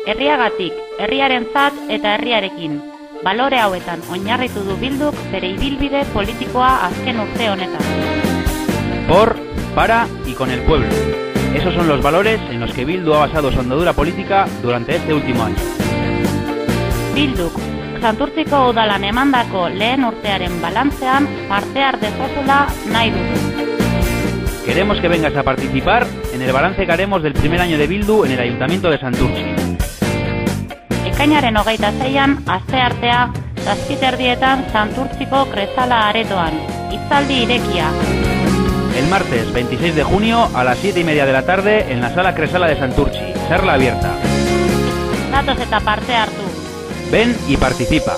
Herriagatik, herriarentzat eta herriarekin, balore hauetan oinarritu du Bilduk bere ibilbide politikoa azken urte honetan. Por, para y con el pueblo. Esos son los valores en los que Bildu ha basado su andadura política durante este último año. Bilduk, Santurtziko udalan emandako lehen urtearen balantzean parte har dezazula nahi dut. Queremos que vengas a participar en el balance que haremos del primer año de Bildu en el Ayuntamiento de Santurtzi. Ekainaren 26an, asteartea, 7:30 Santurtziko Kresala aretoan. Hitzaldi irekia. El martes 26 de junio a las 7:30 de la tarde en la Sala Kresala de Santurtzi. Charla abierta. Datoz eta parte hartu. Ven y participa.